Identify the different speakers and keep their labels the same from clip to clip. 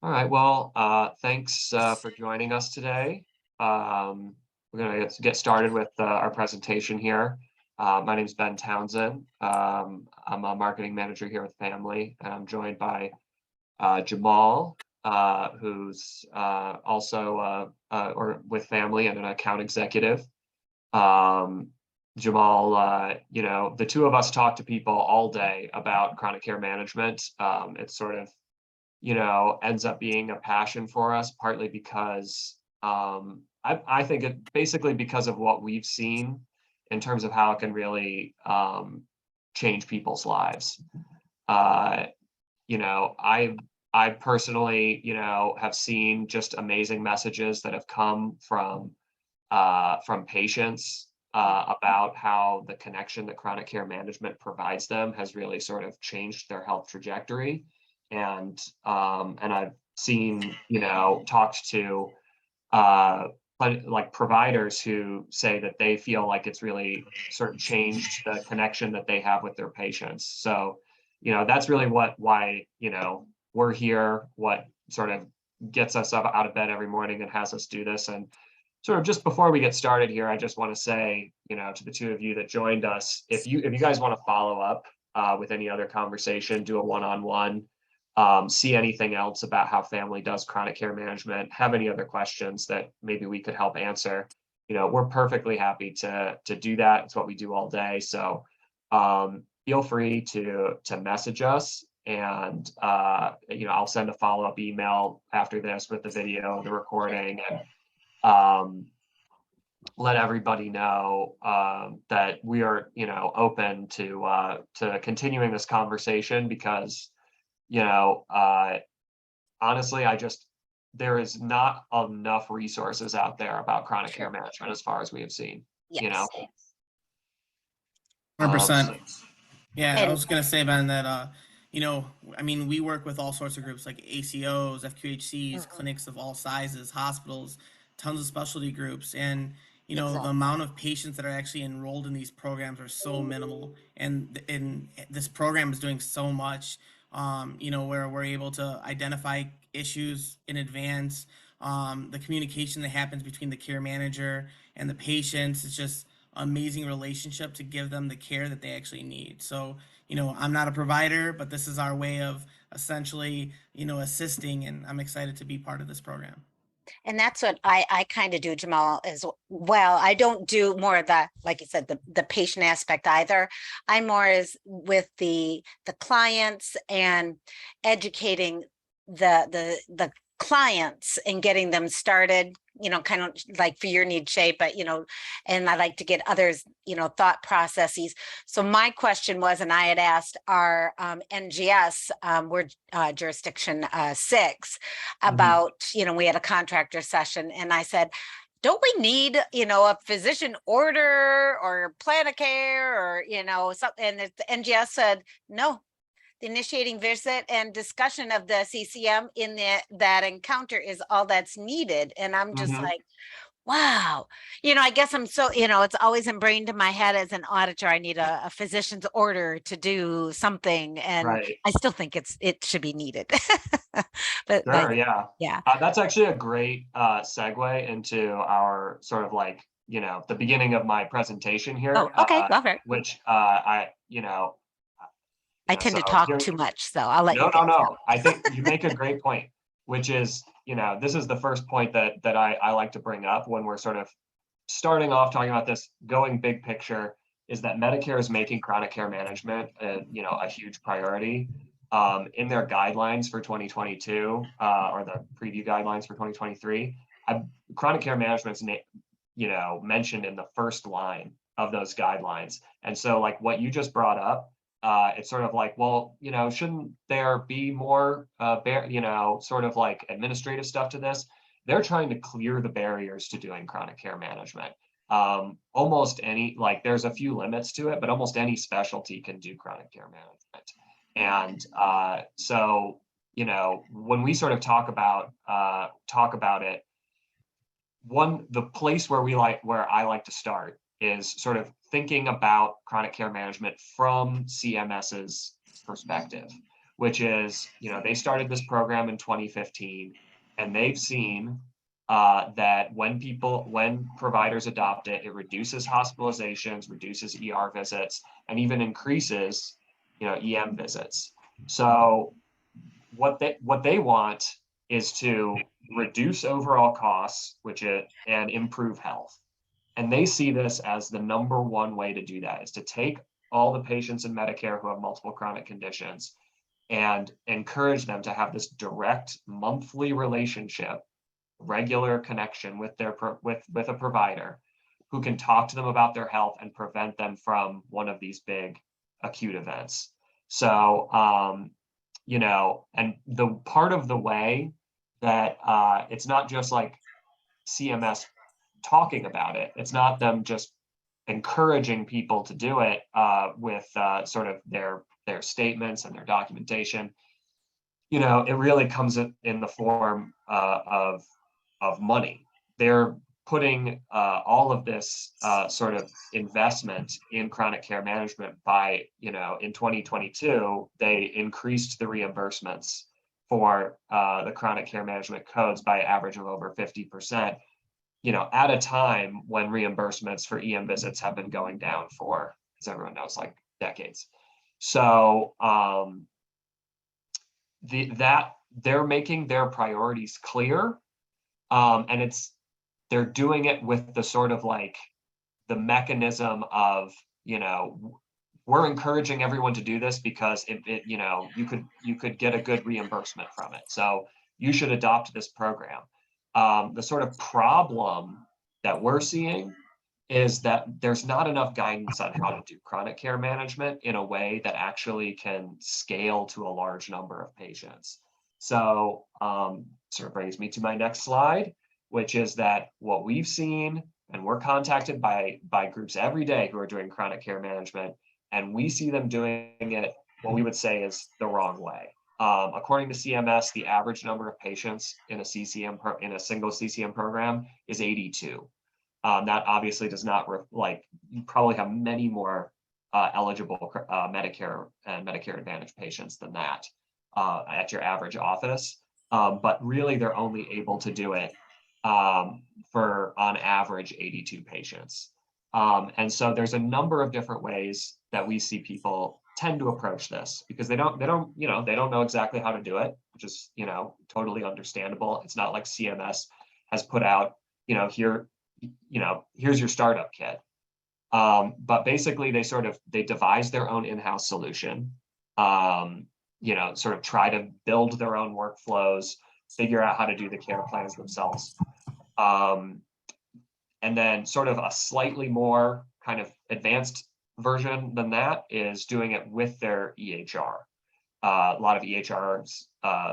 Speaker 1: All right. Well, thanks for joining us today. We're going to get started with our presentation here. My name is Ben Townsend. I'm a marketing manager here with Family, and I'm joined by Jamal, who's also or with Family and an account executive. Um, Jamal, the two of us talk to people all day about chronic care management. It's sort of ends up being a passion for us, partly because I think it basically because of what we've seen in terms of how it can really change people's lives. Uh, I personally, have seen just amazing messages that have come from patients about how the connection that chronic care management provides them has really sort of changed their health trajectory. And I've seen, talked to like providers who say that they feel like it's really sort of changed the connection that they have with their patients. So, that's really why, we're here, what sort of gets us up out of bed every morning and has us do this. And sort of just before we get started here, I just want to say, to the two of you that joined us, if you guys want to follow up with any other conversation, do a one-on-one, see anything else about how Family does chronic care management, have any other questions that maybe we could help answer, we're perfectly happy to do that. It's what we do all day. So feel free to message us, and I'll send a follow-up email after this with the video, the recording, and let everybody know that we are, open to continuing this conversation, because, honestly, there is not enough resources out there about chronic care management as far as we have seen.
Speaker 2: Yes.
Speaker 3: 100%. Yeah, I
Speaker 2: And
Speaker 3: was gonna say, Ben, that I mean, we work with all sorts of groups like ACOs, FQHCs, clinics of all sizes, hospitals, tons of specialty groups, and the
Speaker 2: exactly.
Speaker 3: amount of patients that are actually enrolled in these programs are so minimal, and this program is doing so much. Where we're able to identify issues in advance. The communication that happens between the care manager and the patients is just amazing relationship to give them the care that they actually need. So, I'm not a provider, but this is our way of essentially, assisting, and I'm excited to be part of this program.
Speaker 2: And that's what I kind of do, Jamal, as well. I don't do more of the, like you said, the patient aspect either. I'm more as with the clients and educating the clients and getting them started, kind of like for your need shape, but and I like to get others, thought processes. So my question was, and I had asked our NGS, we're jurisdiction 6, about, we had a contractor session, and I said, don't we need, a physician order or plan of care or, something? And the NGS said, no. The initiating visit and discussion of the CCM in that encounter is all that's needed. And I'm just like, wow, I guess I'm so, it's always ingrained in my head as an auditor, I need a physician's order to do something. And
Speaker 1: Right.
Speaker 2: I still think it should be needed. but
Speaker 1: Sure, yeah.
Speaker 2: yeah.
Speaker 1: That's actually a great segue into our sort of like, the beginning of my presentation here.
Speaker 2: Oh, okay, go for it.
Speaker 1: Which
Speaker 2: I tend
Speaker 1: so
Speaker 2: to talk
Speaker 1: here,
Speaker 2: too much, so I'll let you finish.
Speaker 1: No. I think you make a great point, which is, this is the first point that I like to bring up when we're sort of starting off talking about this, going big picture, is that Medicare is making chronic care management, a huge priority in their guidelines for 2022 or the preview guidelines for 2023. Chronic care management's mentioned in the first line of those guidelines, and so like what you just brought up. It's sort of like, well, shouldn't there be more, sort of like administrative stuff to this? They're trying to clear the barriers to doing chronic care management. Almost any, like there's a few limits to it, but almost any specialty can do chronic care management. And so, when we sort of talk about it, the place where I like to start is sort of thinking about chronic care management from CMS's perspective, which is, they started this program in 2015, and they've seen that when providers adopt it, it reduces hospitalizations, reduces ER visits, and even increases, EM visits. So what they want is to reduce overall costs, and improve health. And they see this as the number one way to do that, is to take all the patients in Medicare who have multiple chronic conditions and encourage them to have this direct monthly relationship, regular connection with with a provider who can talk to them about their health and prevent them from one of these big acute events. So, and the part of the way that it's not just like CMS talking about it. It's not them just encouraging people to do it with sort of their statements and their documentation. It really comes in the form of money. They're putting all of this sort of investment in chronic care management by, in 2022, they increased the reimbursements for the chronic care management codes by an average of over 50%, at a time when reimbursements for EM visits have been going down for, as everyone knows, like decades. So they're making their priorities clear, and they're doing it with the sort of like the mechanism of, we're encouraging everyone to do this because you could get a good reimbursement from it. So you should adopt this program. The sort of problem that we're seeing is that there's not enough guidance on how to do chronic care management in a way that actually can scale to a large number of patients. So sort of brings me to my next slide, which is that what we've seen, and we're contacted by groups every day who are doing chronic care management, and we see them doing it what we would say is the wrong way. According to CMS, the average number of patients in a single CCM program is 82. That obviously does not you probably have many more eligible Medicare and Medicare Advantage patients than that at your average office. But really, they're only able to do it for, on average, 82 patients. And so there's a number of different ways that we see people tend to approach this, because they don't know exactly how to do it, which is, totally understandable. It's not like CMS has put out, here's your startup kit. But basically they devise their own in-house solution, sort of try to build their own workflows, figure out how to do the care plans themselves. And then sort of a slightly more kind of advanced version than that is doing it with their EHR. A lot of EHRs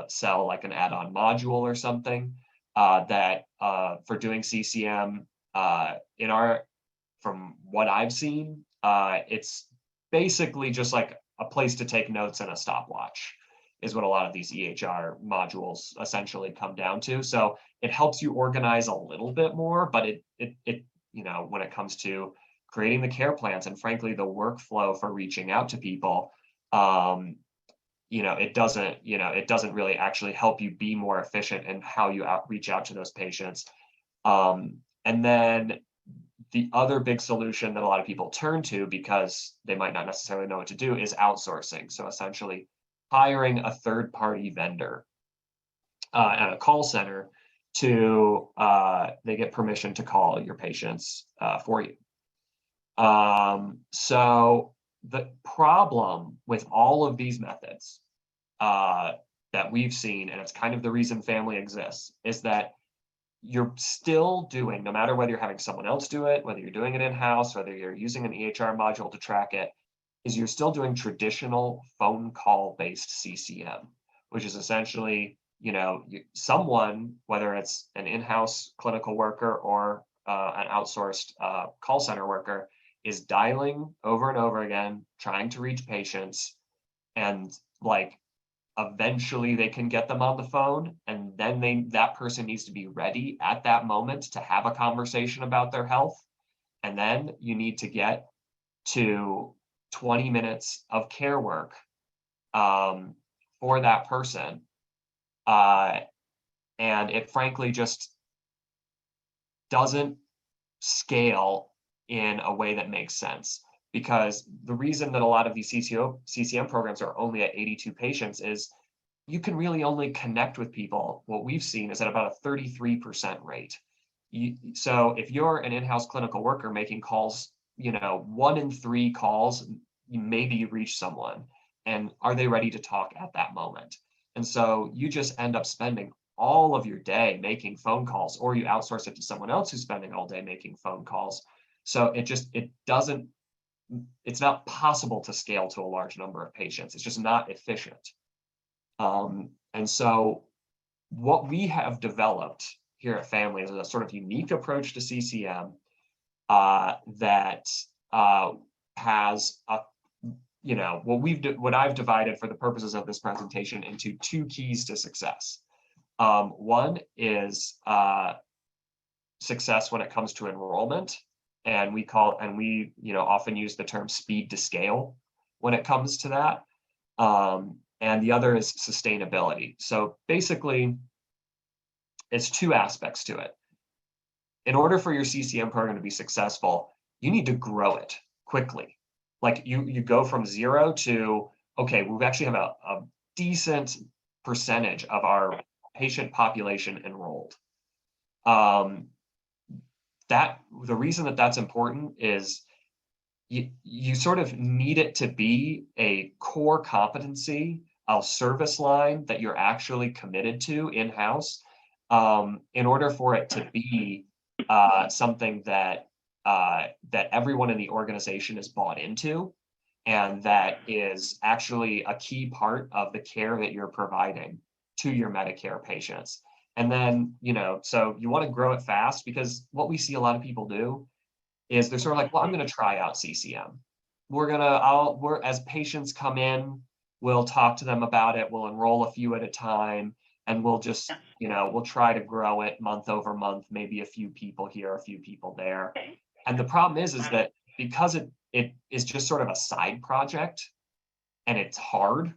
Speaker 1: sell like an add-on module or something that for doing CCM. From what I've seen, it's basically just like a place to take notes and a stopwatch is what a lot of these EHR modules essentially come down to. So it helps you organize a little bit more, but it when it comes to creating the care plans and frankly the workflow for reaching out to people, it doesn't really actually help you be more efficient in how you reach out to those patients. And then the other big solution that a lot of people turn to, because they might not necessarily know what to do, is outsourcing. So essentially hiring a third-party vendor at a call center to they get permission to call your patients for you. So the problem with all of these methods that we've seen, and it's kind of the reason family exists, is that you're still doing, no matter whether you're having someone else do it, whether you're doing it in-house, whether you're using an EHR module to track it, is you're still doing traditional phone call based CCM, which is essentially, someone, whether it's an in-house clinical worker or an outsourced call center worker, is dialing over and over again, trying to reach patients, and eventually they can get them on the phone, and then that person needs to be ready at that moment to have a conversation about their health. And then you need to get to 20 minutes of care work for that person. And it frankly just doesn't scale in a way that makes sense. Because the reason that a lot of these CCM programs are only at 82 patients is you can really only connect with people. What we've seen is at about a 33% rate. So if you're an in-house clinical worker making calls, 1 in 3 calls, maybe you reach someone, and are they ready to talk at that moment? And so you just end up spending all of your day making phone calls, or you outsource it to someone else who's spending all day making phone calls. So it's not possible to scale to a large number of patients. It's just not efficient. And so what we have developed here at Family is a sort of unique approach to CCM that has what I've divided for the purposes of this presentation into 2 keys to success. One is success when it comes to enrollment, and we often use the term speed to scale when it comes to that. And the other is sustainability. So basically, it's 2 aspects to it. In order for your CCM program to be successful, you need to grow it quickly. Like you go from 0 to, okay, we actually have a decent percentage of our patient population enrolled. The reason that that's important is you sort of need it to be a core competency, a service line that you're actually committed to in-house, in order for it to be something that everyone in the organization is bought into, and that is actually a key part of the care that you're providing to your Medicare patients. And then, so you want to grow it fast, because what we see a lot of people do is they're sort of like, well, I'm going to try out CCM. As patients come in, we'll talk to them about it. We'll enroll a few at a time, and we'll just, we'll try to grow it month over month, maybe a few people here, a few people there. And the problem is that because it is just sort of a side project, and it's hard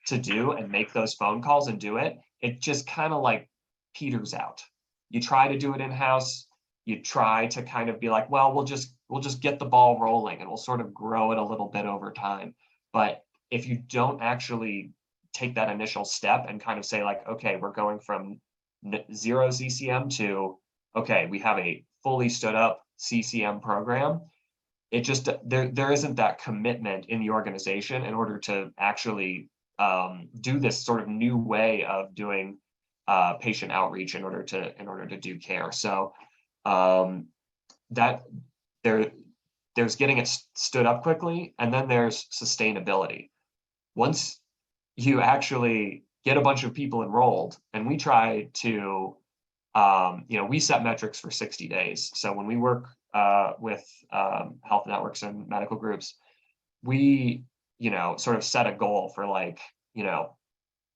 Speaker 1: to do and make those phone calls and do it, it just kind of like peters out. You try to do it in-house, you try to kind of be like, well, we'll just get the ball rolling, and we'll sort of grow it a little bit over time. But if you don't actually take that initial step and kind of say like, okay, we're going from 0 CCM to, okay, we have a fully stood up CCM program, it just, there isn't that commitment in the organization in order to actually do this sort of new way of doing patient outreach in order to do care. So that there's getting it stood up quickly, and then there's sustainability. Once you actually get a bunch of people enrolled, and we try to, we set metrics for 60 days. So when we work with health networks and medical groups, we, sort of set a goal for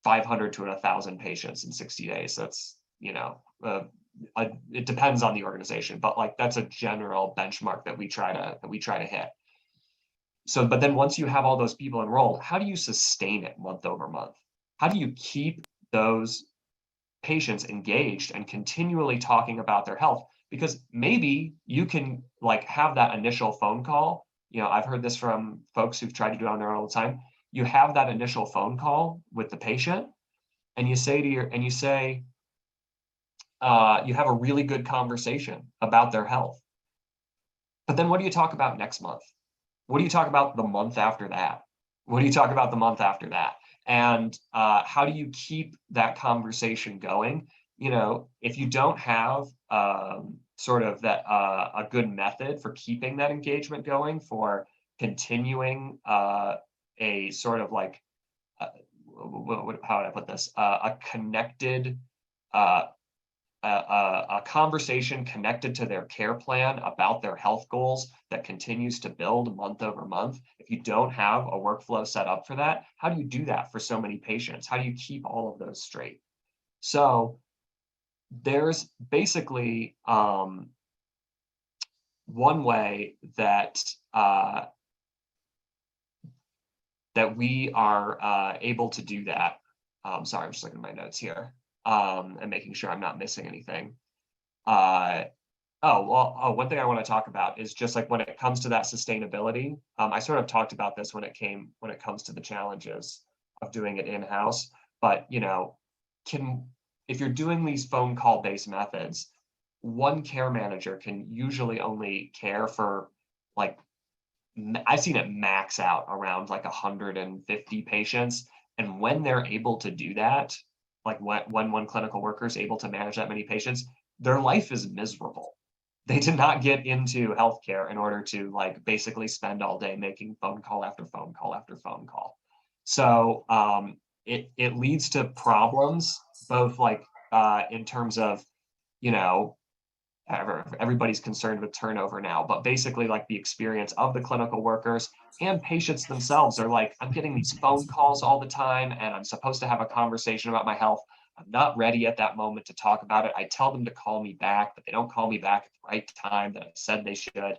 Speaker 1: 500 to 1,000 patients in 60 days. That's, it depends on the organization, but that's a general benchmark that we try to hit. So, but then once you have all those people enrolled, how do you sustain it month over month? How do you keep those patients engaged and continually talking about their health? Because maybe you can have that initial phone call. I've heard this from folks who've tried to do it on their own all the time. You have that initial phone call with the patient, and you have a really good conversation about their health. But then what do you talk about next month? What do you talk about the month after that? What do you talk about the month after that? And how do you keep that conversation going? If you don't have sort of that a good method for keeping that engagement going, for continuing a sort of how would I put this? A connected, a conversation connected to their care plan about their health goals that continues to build month over month. If you don't have a workflow set up for that, how do you do that for so many patients? How do you keep all of those straight? So there's basically one way that that we are able to do that Sorry, I'm just looking at my notes here, and making sure I'm not missing anything. One thing I want to talk about is just like when it comes to that sustainability. I sort of talked about this when it comes to the challenges of doing it in-house, but if you're doing these phone call based methods, one care manager can usually only care for like, I've seen it max out around like 150 patients. And when they're able to do that, like when one clinical worker is able to manage that many patients, their life is miserable. They did not get into healthcare in order to like basically spend all day making phone call after phone call after phone call. So it leads to problems, both like in terms of, you know, everybody's concerned with turnover now, but basically like the experience of the clinical workers and patients themselves are like, I'm getting these phone calls all the time and I'm supposed to have a conversation about my health. I'm not ready at that moment to talk about it. I tell them to call me back, but they don't call me back at the right time that I said they should.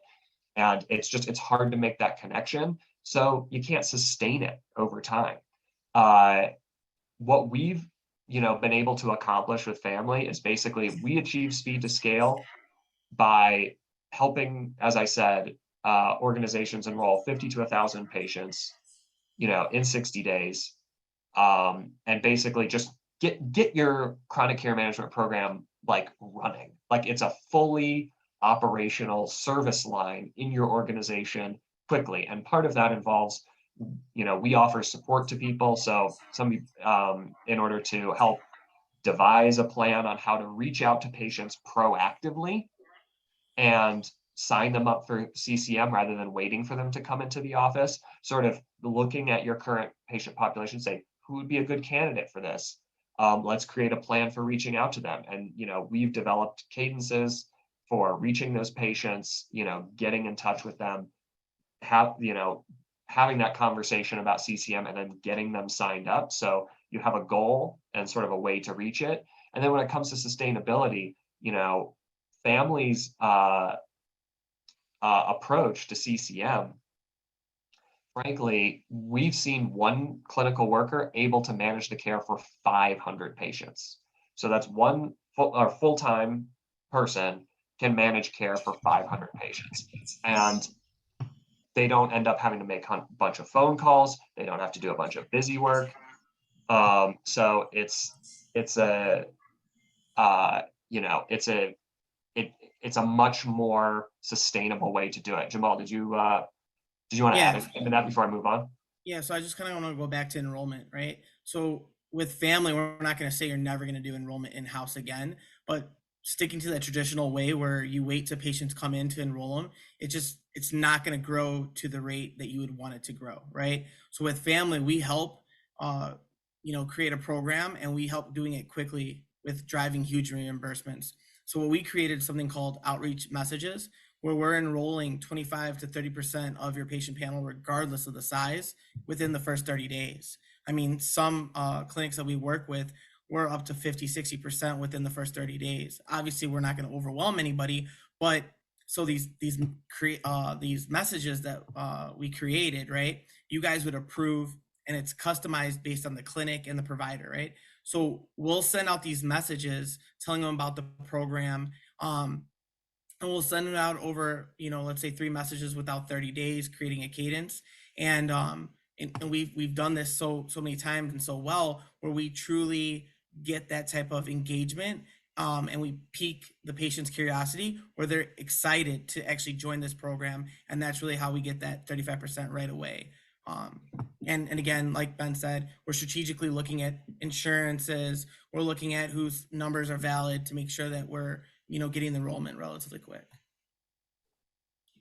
Speaker 1: And it's hard to make that connection. So you can't sustain it over time. What we've, been able to accomplish with family is basically we achieve speed to scale by helping, as I said, organizations enroll 50 to 1,000 patients, in 60 days, and basically just get your chronic care management program like running, like it's a fully operational service line in your organization quickly. And part of that involves, we offer support to people. So in order to help devise a plan on how to reach out to patients proactively and sign them up for CCM rather than waiting for them to come into the office, sort of looking at your current patient population, say, who would be a good candidate for this? Let's create a plan for reaching out to them. And, we've developed cadences for reaching those patients, getting in touch with them, having that conversation about CCM and then getting them signed up. So you have a goal and sort of a way to reach it. And then when it comes to sustainability, families' approach to CCM, frankly, we've seen one clinical worker able to manage the care for 500 patients. So that's one full-time person can manage care for 500 patients. And they don't end up having to make a bunch of phone calls. They don't have to do a bunch of busy work. So it's a it's a much more sustainable way to do it. Jamal, did you want to add
Speaker 3: Yeah.
Speaker 1: anything to that before I move on?
Speaker 3: Yeah, so I just kind of want to go back to enrollment, right? So with family, we're not going to say you're never going to do enrollment in-house again, but sticking to that traditional way where you wait till patients come in to enroll them, it's not going to grow to the rate that you would want it to grow, right? So with family, we help create a program, and we help doing it quickly with driving huge reimbursements. So what we created is something called outreach messages, where we're enrolling 25 to 30% of your patient panel, regardless of the size, within the first 30 days. I mean, some clinics that we work with, we're up to 50, 60% within the first 30 days. Obviously, we're not going to overwhelm anybody, but so these messages that we created, right? You guys would approve, and it's customized based on the clinic and the provider, right? So we'll send out these messages telling them about the program. And we'll send it out over, let's say 3 messages without 30 days, creating a cadence. And we've done this so many times and so well, where we truly get that type of engagement, and we pique the patient's curiosity, where they're excited to actually join this program, and that's really how we get that 35% right away. And again, like Ben said, we're strategically looking at insurances. We're looking at whose numbers are valid to make sure that we're getting the enrollment relatively quick.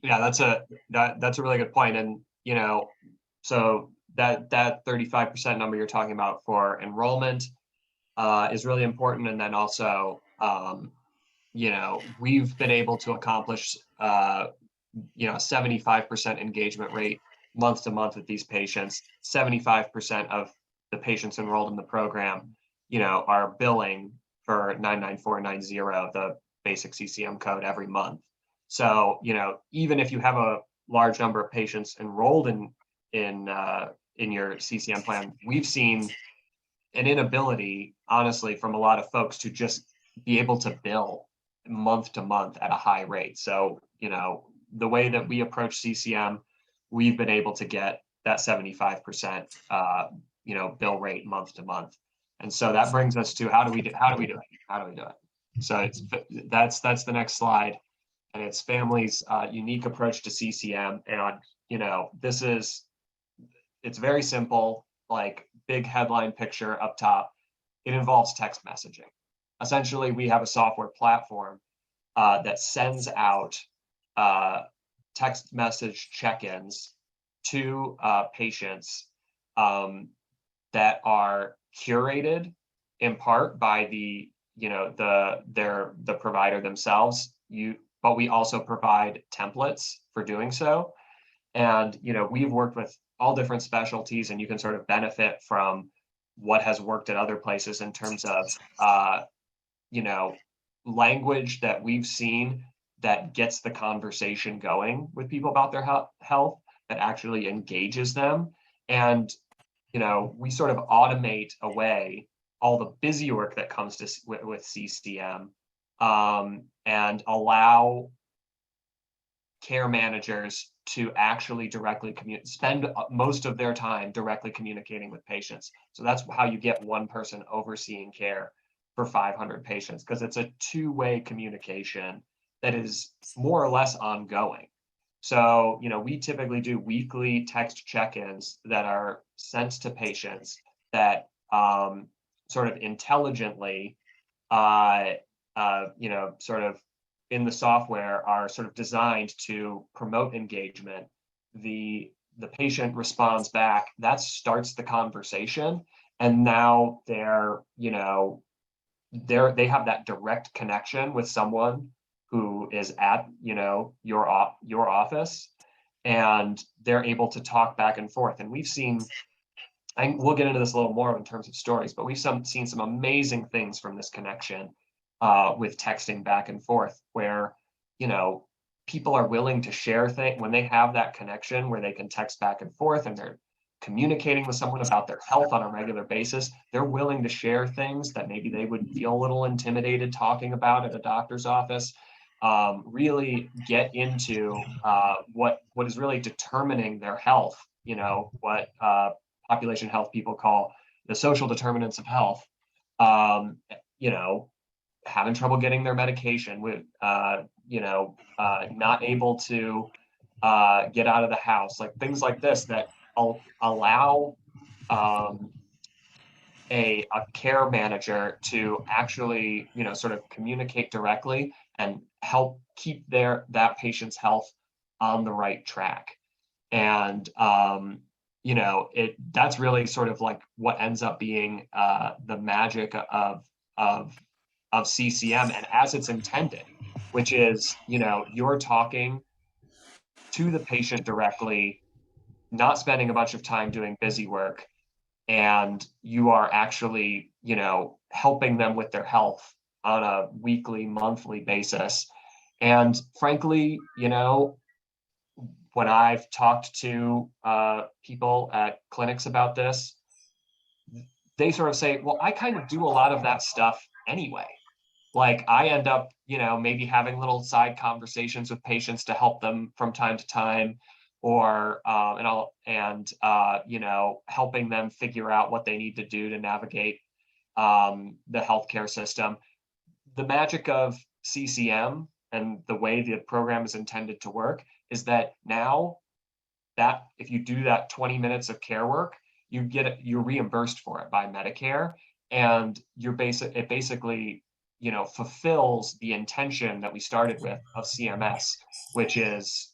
Speaker 1: Yeah, that's a really good point. And so that 35% number you're talking about for enrollment is really important. And then also we've been able to accomplish 75% engagement rate month to month with these patients. 75% of the patients enrolled in the program are billing for 99490, the basic CCM code, every month. So even if you have a large number of patients enrolled in your CCM plan, we've seen an inability, honestly, from a lot of folks to just be able to bill month to month at a high rate. So, the way that we approach CCM, we've been able to get that 75%, bill rate month to month. And so that brings us to how do we do it? So that's the next slide, and it's families' unique approach to CCM. And it's very simple, like big headline picture up top. It involves text messaging. Essentially, we have a software platform that sends out text message check-ins to patients that are curated in part by the provider themselves. But we also provide templates for doing so. And we've worked with all different specialties, and you can sort of benefit from what has worked at other places in terms of language that we've seen that gets the conversation going with people about their health, that actually engages them. And we sort of automate away all the busy work that comes with CCM, and allow care managers to actually directly spend most of their time directly communicating with patients. So that's how you get one person overseeing care for 500 patients, because it's a two-way communication that is more or less ongoing. So, we typically do weekly text check-ins that are sent to patients that sort of intelligently, sort of in the software are sort of designed to promote engagement. The patient responds back, that starts the conversation. And now they have that direct connection with someone who is at, your office, and they're able to talk back and forth. And we've seen, we'll get into this a little more in terms of stories, but we've seen some amazing things from this connection with texting back and forth, where, people are willing to share things when they have that connection where they can text back and forth and they're communicating with someone about their health on a regular basis. They're willing to share things that maybe they would feel a little intimidated talking about at a doctor's office. Really get into what is really determining their health, what population health people call the social determinants of health. Having trouble getting their medication, with not able to get out of the house, like things like this that allow a care manager to actually sort of communicate directly and help keep that patient's health on the right track. And that's really sort of like what ends up being the magic of CCM, and as it's intended, which is you're talking to the patient directly, not spending a bunch of time doing busy work, and you are actually helping them with their health on a weekly, monthly basis. And frankly, when I've talked to people at clinics about this, they sort of say, well, I kind of do a lot of that stuff anyway. Like I end up, maybe having little side conversations with patients to help them from time to time, or helping them figure out what they need to do to navigate the healthcare system. The magic of CCM and the way the program is intended to work is that now that if you do that 20 minutes of care work, you're reimbursed for it by Medicare, and it basically fulfills the intention that we started with of CMS, which is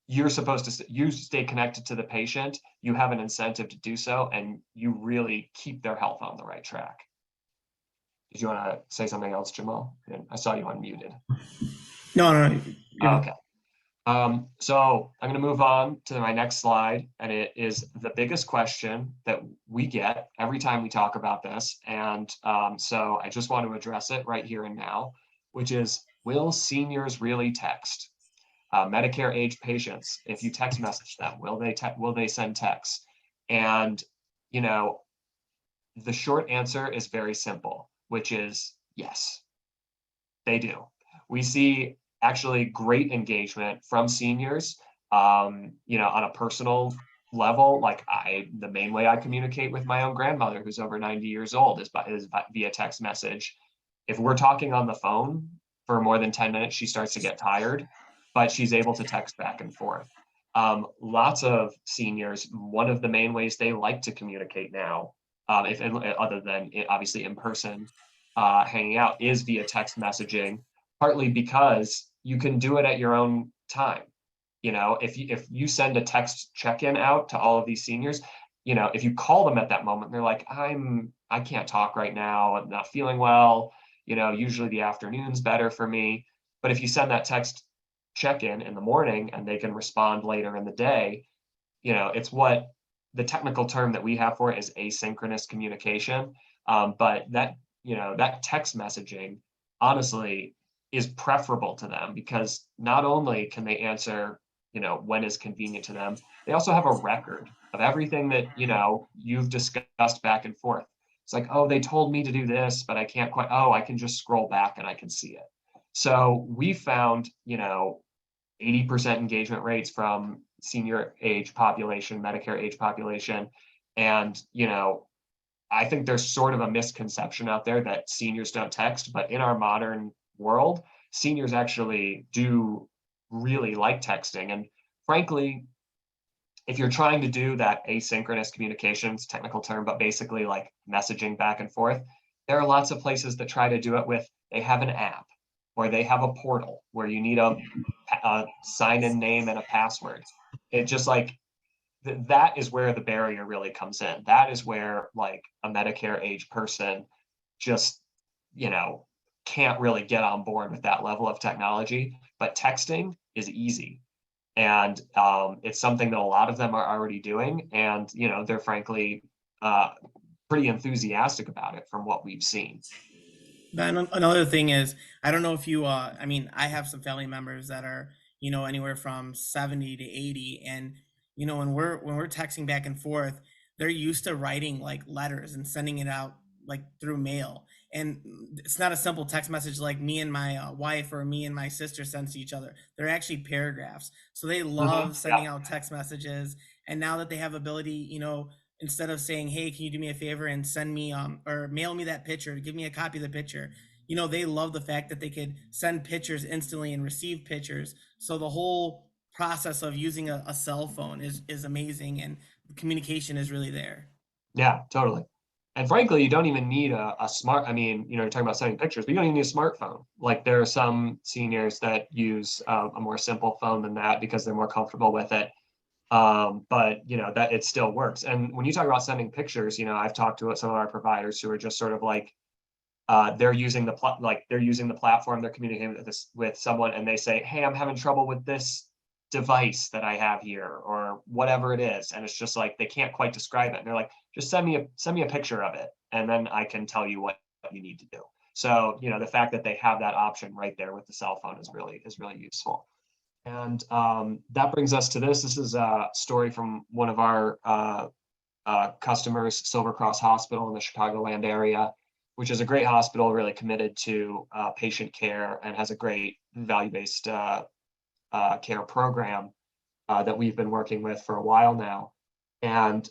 Speaker 1: you stay connected to the patient, you have an incentive to do so, and you really keep their health on the right track. Did you want to say something else, Jamal? I saw you unmuted.
Speaker 3: No.
Speaker 1: Okay. So I'm going to move on to my next slide, and it is the biggest question that we get every time we talk about this. And so I just want to address it right here and now, which is, will seniors really text? Medicare age patients, if you text message them, will they send texts? And, the short answer is very simple, which is yes, they do. We see actually great engagement from seniors, on a personal level. Like the main way I communicate with my own grandmother, who's over 90 years old, is via text message. If we're talking on the phone for more than 10 minutes, she starts to get tired, but she's able to text back and forth. Lots of seniors, one of the main ways they like to communicate now, if other than obviously in person, hanging out, is via text messaging, partly because you can do it at your own time. If you send a text check-in out to all of these seniors, if you call them at that moment, they're like, I can't talk right now, I'm not feeling well, usually the afternoon's better for me. But if you send that text check-in in the morning and they can respond later in the day, it's what the technical term that we have for it is asynchronous communication. But that text messaging, honestly, is preferable to them, because not only can they answer, when is convenient to them, they also have a record of everything that, you've discussed back and forth. It's like, oh, they told me to do this, but I can't quite, I can just scroll back and I can see it. So we found, 80% engagement rates from senior age population, Medicare age population. And, I think there's sort of a misconception out there that seniors don't text, but in our modern world, seniors actually do really like texting. And frankly, if you're trying to do that asynchronous communications, technical term, but basically like messaging back and forth, there are lots of places that try to do it with, they have an app or they have a portal where you need a sign-in name and a password. It just like, that is where the barrier really comes in. That is where like a Medicare age person just, can't really get on board with that level of technology. But texting is easy. And it's something that a lot of them are already doing. And, they're frankly pretty enthusiastic about it from what we've seen.
Speaker 3: Then another thing is, I don't know if you, I mean, I have some family members that are, anywhere from 70 to 80. And, when we're texting back and forth, they're used to writing like letters and sending it out like through mail. And it's not a simple text message like me and my wife or me and my sister sends to each other. They're actually paragraphs. So they love sending out text messages. And now that they have ability, instead of saying, hey, can you do me a favor and send me or mail me that picture, give me a copy of the picture, they love the fact that they could send pictures instantly and receive pictures. So the whole process of using a cell phone is amazing, and communication is really there.
Speaker 1: Yeah, totally. And frankly, you don't even need a smart, you're talking about sending pictures, but you don't even need a smartphone. Like there are some seniors that use a more simple phone than that because they're more comfortable with it. But that it still works. And when you talk about sending pictures, I've talked to some of our providers who are just sort of like, they're using the platform, they're communicating with someone, and they say, hey, I'm having trouble with this device that I have here, or whatever it is. And it's just like, they can't quite describe it. And they're like, just send me a picture of it, and then I can tell you what you need to do. So, the fact that they have that option right there with the cell phone is really useful. And that brings us to this. This is a story from one of our customers, Silver Cross Hospital in the Chicagoland area, which is a great hospital, really committed to patient care and has a great value-based care program that we've been working with for a while now. And,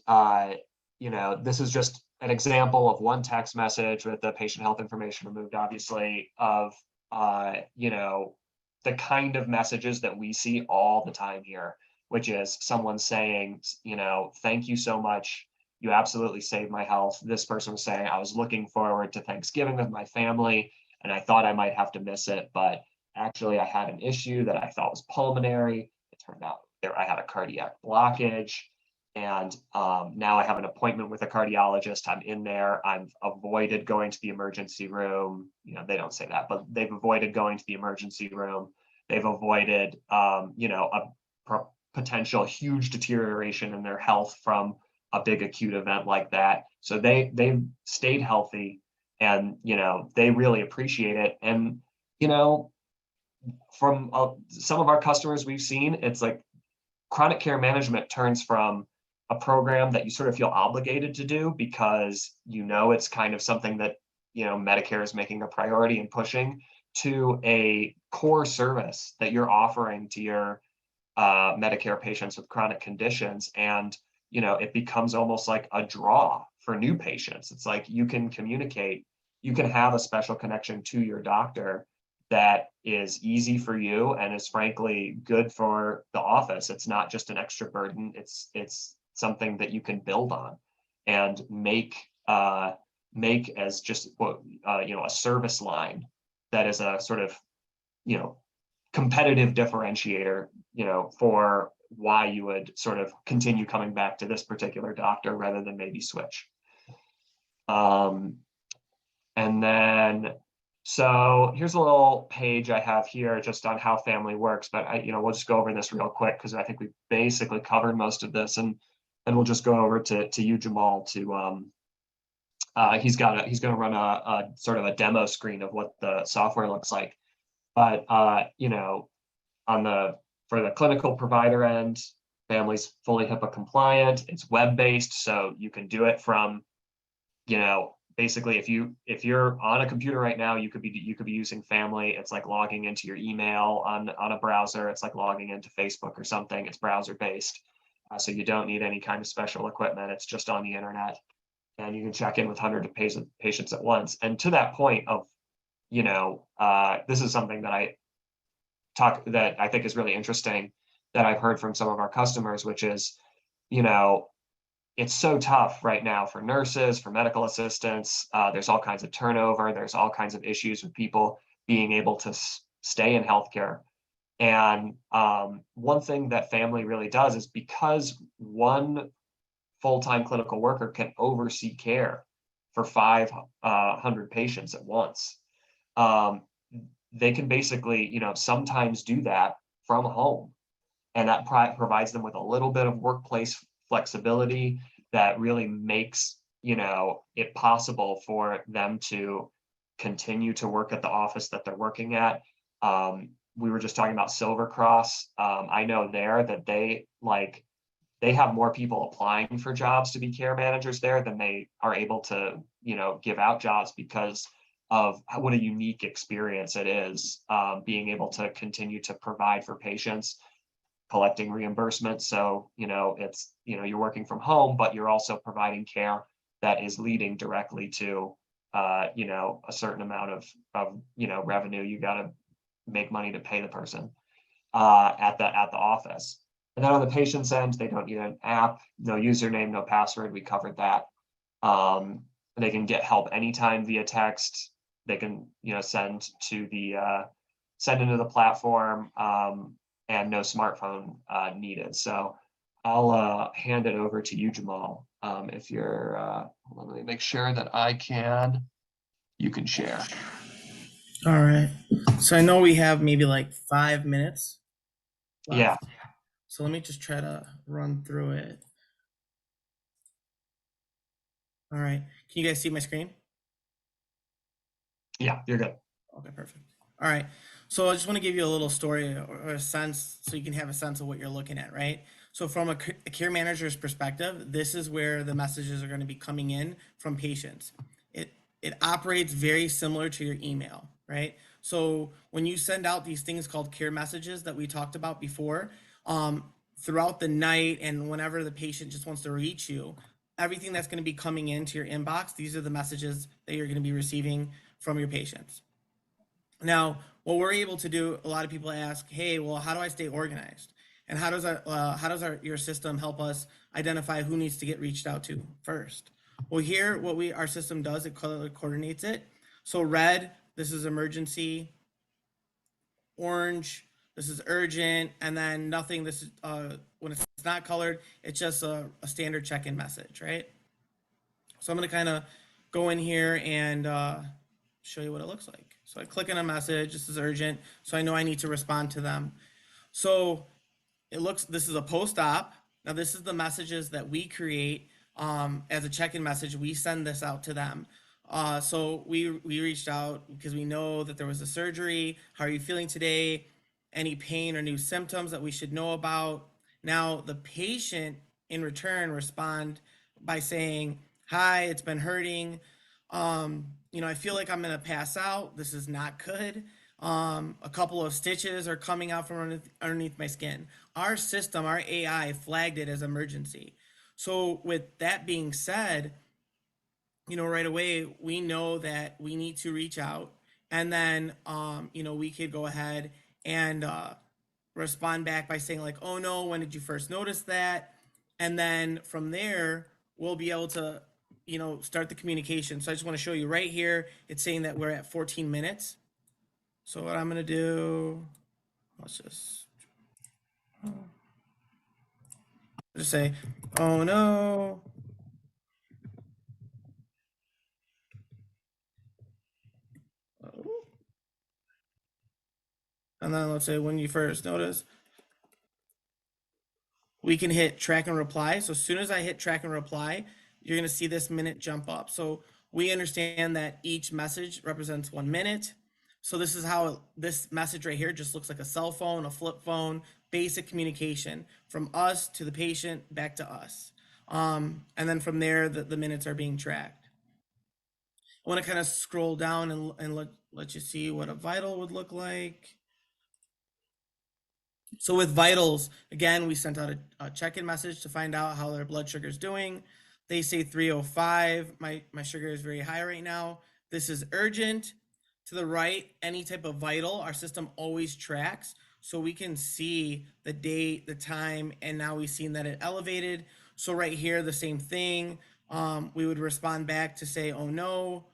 Speaker 1: this is just an example of one text message with the patient health information removed, obviously, of, the kind of messages that we see all the time here, which is someone saying, thank you so much. You absolutely saved my health. This person was saying, I was looking forward to Thanksgiving with my family, and I thought I might have to miss it, but actually I had an issue that I thought was pulmonary. It turned out I had a cardiac blockage. And now I have an appointment with a cardiologist. I'm in there. I've avoided going to the emergency room. They don't say that, but they've avoided going to the emergency room. They've avoided, a potential huge deterioration in their health from a big acute event like that. So they've stayed healthy, and they really appreciate it. And from some of our customers we've seen, it's like chronic care management turns from, a program that you sort of feel obligated to do because you know it's kind of something that, you know, Medicare is making a priority and pushing, to a core service that you're offering to your Medicare patients with chronic conditions. And, you know, it becomes almost like a draw for new patients. It's like you can communicate, you can have a special connection to your doctor that is easy for you and is frankly good for the office. It's not just an extra burden. It's something that you can build on and make as just you know, a service line that is a sort of, you know, competitive differentiator, you know, for why you would sort of continue coming back to this particular doctor rather than maybe switch. And then, so here's a little page I have here just on how family works, but you know, we'll just go over this real quick because I think we basically covered most of this, and we'll just go over to you, Jamal, to he's going to run a sort of a demo screen of what the software looks like. But you know, for the clinical provider end, family's fully HIPAA compliant. It's web-based, so you can do it from, you know, basically if you're on a computer right now, you could be using Family. It's like logging into your email on a browser. It's like logging into Facebook or something. It's browser based, so you don't need any kind of special equipment. It's just on the internet, and you can check in with hundreds of patients at once. And to that point of, you know, this is something that I think is really interesting that I've heard from some of our customers, which is, you know, it's so tough right now for nurses, for medical assistants. There's all kinds of turnover. There's all kinds of issues with people being able to stay in healthcare. And one thing that Family really does is, because one full-time clinical worker can oversee care for 500 patients at once. They can basically, you know, sometimes do that from home. And that provides them with a little bit of workplace flexibility that really makes, you know, it possible for them to continue to work at the office that they're working at. We were just talking about Silver Cross. I know there that they have more people applying for jobs to be care managers there than they are able to, you know, give out jobs, because of what a unique experience it is, being able to continue to provide for patients, collecting reimbursement. So, you know, it's, you know, you're working from home, but you're also providing care that is leading directly to, you know, a certain amount of, you know, revenue. You got to make money to pay the person at the office. And then on the patient's end, they don't need an app, no username, no password. We covered that. They can get help anytime via text. They can, you know, send into the platform, and no smartphone needed. So I'll hand it over to you, Jamal. If you're, hold on, let me make sure that you can share.
Speaker 3: All right. So I know we have maybe like 5 minutes left.
Speaker 1: Yeah.
Speaker 3: So let me just try to run through it. All right. Can you guys see my screen?
Speaker 1: Yeah, you're good.
Speaker 3: Okay, perfect. All right. So I just want to give you a little story or a sense, so you can have a sense of what you're looking at, right? So from a care manager's perspective, this is where the messages are going to be coming in from patients. It operates very similar to your email, right? So when you send out these things called care messages that we talked about before, throughout the night and whenever the patient just wants to reach you, everything that's going to be coming into your inbox, these are the messages that you're going to be receiving from your patients. Now, what we're able to do, a lot of people ask, hey, well, how do I stay organized? And how does your system help us identify who needs to get reached out to first? Well, here, our system does, it color coordinates it. So red, this is emergency. Orange, this is urgent. And then nothing, this is, when it's not colored, it's just a standard check-in message, right? So I'm going to kind of go in here and show you what it looks like. So I click on a message, this is urgent, so I know I need to respond to them. So this is a post-op. Now this is the messages that we create as a check-in message. We send this out to them. So we reached out because we know that there was a surgery. How are you feeling today? Any pain or new symptoms that we should know about? Now the patient in return respond by saying, "Hi, it's been hurting. I feel like I'm gonna pass out. This is not good. A couple of stitches are coming out from underneath my skin." Our system, our AI, flagged it as emergency. So with that being said, right away we know that we need to reach out, and then we could go ahead and respond back by saying like, "Oh no, when did you first notice that?" And then from there we'll be able to start the communication. So I just want to show you right here, it's saying that we're at 14 minutes. So what I'm going to do, let's just say, "Oh no." And then let's say, "When you first notice." We can hit track and reply. So as soon as I hit track and reply, you're going to see this minute jump up. So we understand that each message represents 1 minute. So this is how this message right here just looks like a cell phone, a flip phone, basic communication from us to the patient back to us. And then from there, the minutes are being tracked. I want to kind of scroll down and let you see what a vital would look like. So with vitals, again, we sent out a check-in message to find out how their blood sugar is doing. They say 305. My sugar is very high right now. This is urgent. To the right, any type of vital, our system always tracks. So we can see the date, the time, and now we've seen that it elevated. So right here, the same thing. We would respond back to say, "Oh no,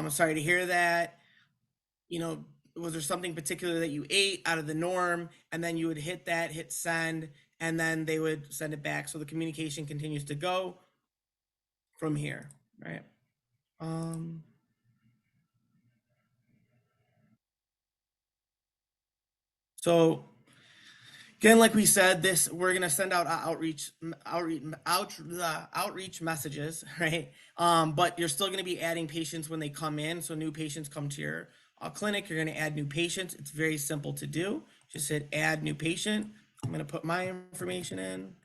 Speaker 3: sorry to hear that. Was there something particular that you ate out of the norm?" And then you would hit send, and then they would send it back. So the communication continues to go from here, right? So again, like we said, we're gonna send out outreach messages, right? But you're still gonna be adding patients when they come in. So new patients come to your clinic, you're gonna add new patients. It's very simple to do. Just hit add new patient. I'm gonna put my information in.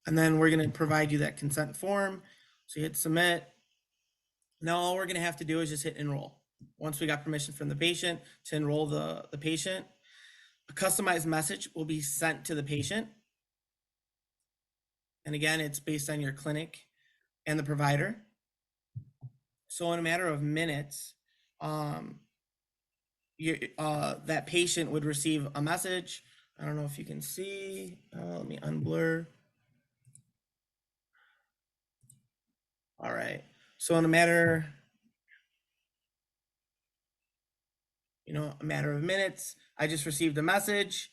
Speaker 3: And then we're gonna provide you that consent form. So you hit submit. Now all we're gonna have to do is just hit enroll. Once we got permission from the patient to enroll the patient, a customized message will be sent to the patient. And again, it's based on your clinic and the provider. So in a matter of minutes, that patient would receive a message. I don't know if you can see. Let me unblur. All right. So in a matter of minutes, I just received a message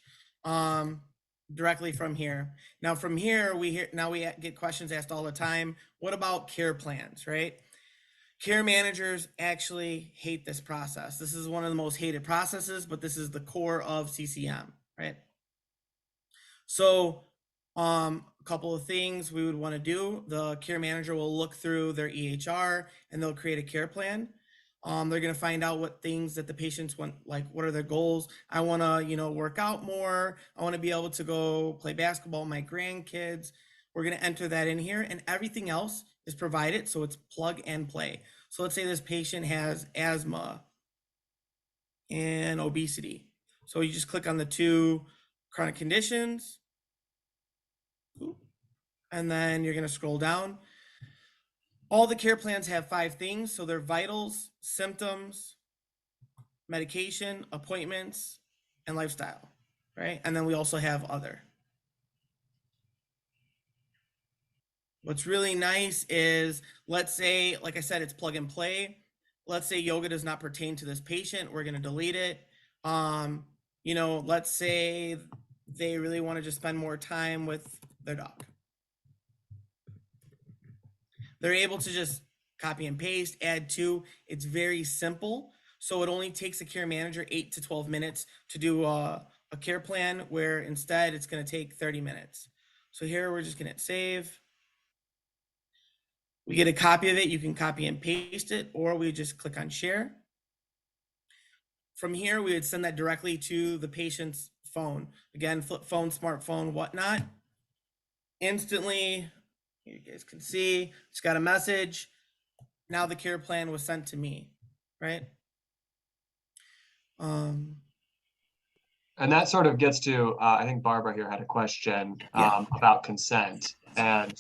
Speaker 3: directly from here. Now from here, we get questions asked all the time. What about care plans, right? Care managers actually hate this process. This is one of the most hated processes, but this is the core of CCM, right? So a couple of things we would want to do. The care manager will look through their EHR and they'll create a care plan. They're going to find out what things that the patients want, like what are their goals. I want to, work out more. I want to be able to go play basketball with my grandkids. We're going to enter that in here, and everything else is provided. So it's plug and play. So let's say this patient has asthma and obesity. So you just click on the two chronic conditions, and then you're going to scroll down. All the care plans have 5 things. So they're vitals, symptoms, medication, appointments, and lifestyle, right? And then we also have other. What's really nice is, let's say, like I said, it's plug and play. Let's say yoga does not pertain to this patient. We're going to delete it. Let's say they really want to just spend more time with their dog. They're able to just copy and paste, add to. It's very simple. So it only takes a care manager 8 to 12 minutes to do a care plan, where instead it's going to take 30 minutes. So here we're just gonna hit save. We get a copy of it. You can copy and paste it, or we just click on share. From here, we would send that directly to the patient's phone. Again, flip phone, smartphone, whatnot. Instantly, you guys can see, just got a message. Now the care plan was sent to me, right?
Speaker 1: And that sort of gets to, I think Barbara here had a question
Speaker 3: Yeah.
Speaker 1: about consent. And,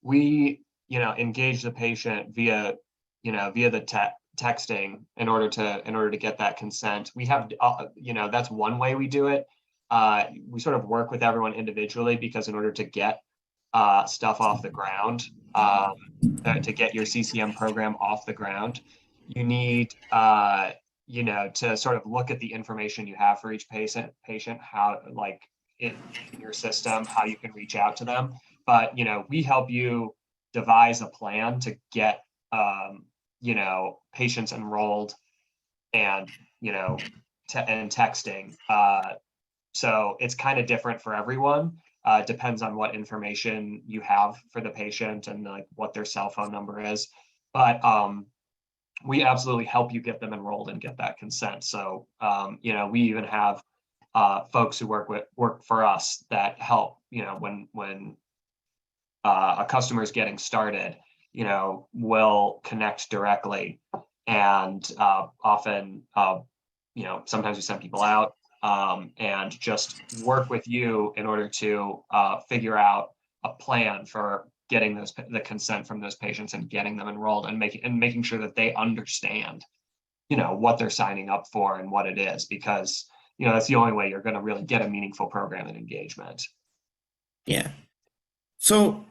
Speaker 1: we, engage the patient via, via the texting in order to get that consent. We have, that's one way we do it. We sort of work with everyone individually because in order to get stuff off the ground, to get your CCM program off the ground, you need, to sort of look at the information you have for each patient, how like in your system, how you can reach out to them. But, we help you devise a plan to get, patients enrolled and, and texting. So it's kind of different for everyone. Depends on what information you have for the patient and like what their cell phone number is. But we absolutely help you get them enrolled and get that consent. So we even have folks who work for us that help. When a customer is getting started, will connect directly, and often, sometimes we send people out and just work with you in order to figure out a plan for getting the consent from those patients and getting them enrolled and making sure that they understand, what they're signing up for and what it is, because, that's the only way you're going to really get a meaningful program and engagement.
Speaker 3: Yeah. So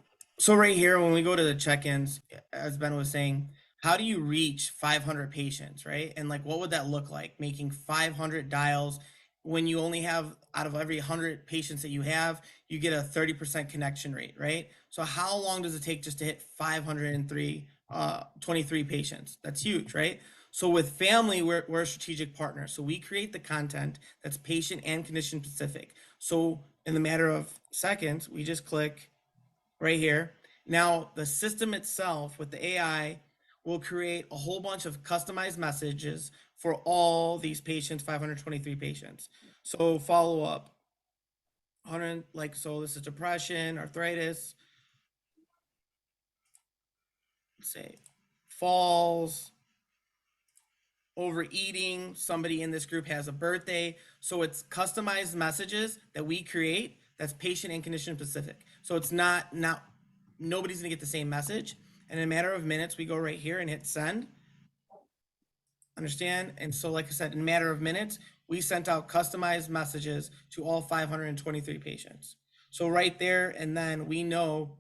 Speaker 3: right here, when we go to the check-ins, as Ben was saying, how do you reach 500 patients, right? And like, what would that look like? Making 500 dials when you only have, out of every 100 patients that you have, you get a 30% connection rate, right? So how long does it take just to hit 503, 23 patients? That's huge, right? So with family, we're a strategic partner. So we create the content that's patient and condition specific. So in the matter of seconds, we just click right here. Now, the system itself with the AI will create a whole bunch of customized messages for all these patients, 523 patients. So follow up, 100, like, so this is depression, arthritis, let's say falls, overeating, somebody in this group has a birthday. So it's customized messages that we create that's patient and condition specific. So it's not nobody's gonna get the same message. And in a matter of minutes, we go right here and hit send. Understand? And so, like I said, in a matter of minutes, we sent out customized messages to all 523 patients. So right there, and then we know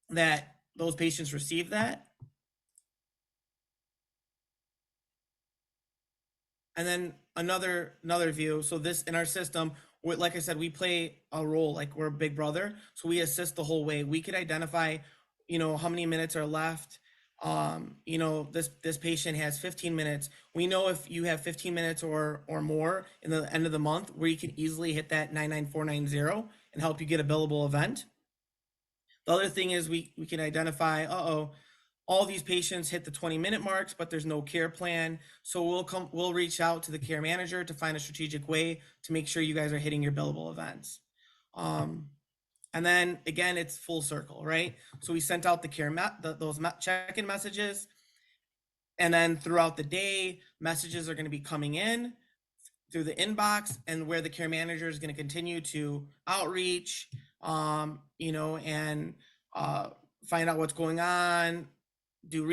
Speaker 3: that those patients received that. And then another view. So this in our system, like I said, we play a role like we're a big brother. So we assist the whole way. We could identify, how many minutes are left. This patient has 15 minutes. We know if you have 15 minutes or more in the end of the month, where you can easily hit that 99490 and help you get a billable event. The other thing is we can identify, all these patients hit the 20-minute marks, but there's no care plan. So we'll reach out to the care manager to find a strategic way to make sure you guys are hitting your billable events. And then again, it's full circle, right? So we sent out the those check-in messages, and then throughout the day, messages are going to be coming in through the inbox, and where the care manager is going to continue to outreach, and find out what's going on, do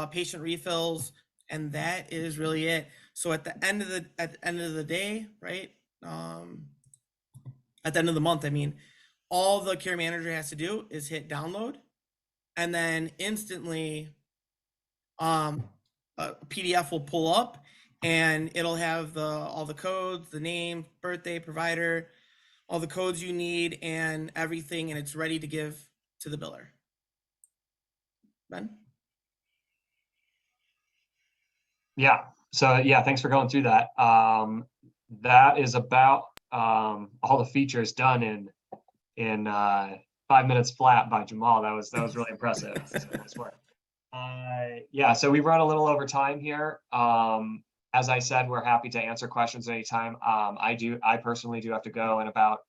Speaker 3: patient refills, and that is really it. So at the end of the day, right? At the end of the month, I mean, all the care manager has to do is hit download, and then instantly, a PDF will pull up, and it'll have all the codes, the name, birthday, provider, all the codes you need, and everything, and it's ready to give to the biller. Ben?
Speaker 1: Yeah. So yeah, thanks for going through that. That is about all the features done in in 5 minutes flat by Jamal. That was really impressive. So nice work. Yeah, so we've run a little over time here. As I said, we're happy to answer questions anytime. I personally do have to go in about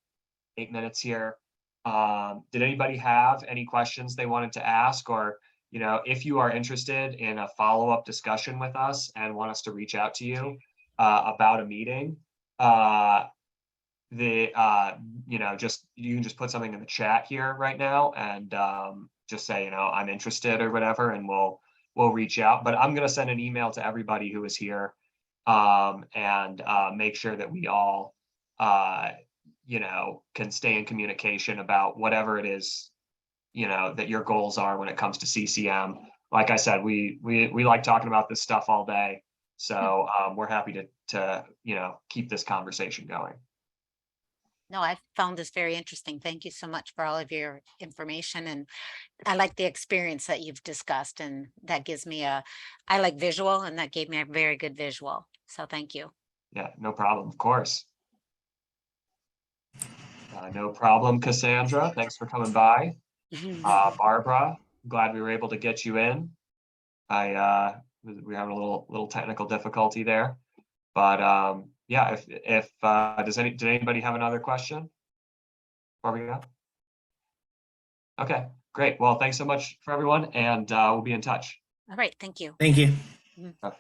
Speaker 1: 8 minutes here. Did anybody have any questions they wanted to ask, or, you know, if you are interested in a follow-up discussion with us and want us to reach out to you about a meeting, you know, you can just put something in the chat here right now and just say, you know, I'm interested or whatever, and we'll reach out. But I'm gonna send an email to everybody who is here and make sure that we all you know, can stay in communication about whatever it is, you know, that your goals are when it comes to CCM. Like I said, we like talking about this stuff all day. So we're happy to, you know, keep this conversation going.
Speaker 2: No, I found this very interesting. Thank you so much for all of your information, and I like the experience that you've discussed, and that gives me I like visual, and that gave me a very good visual. So thank you.
Speaker 1: Yeah, no problem, of course. No problem, Cassandra. Thanks for coming by. Barbara, glad we were able to get you in. We have a little technical difficulty there, but yeah. If did anybody have another question before we go? Okay, great. Well, thanks so much for everyone, and we'll be in touch.
Speaker 2: All right, thank you.
Speaker 3: Thank you.
Speaker 2: Mhm.
Speaker 1: Okay.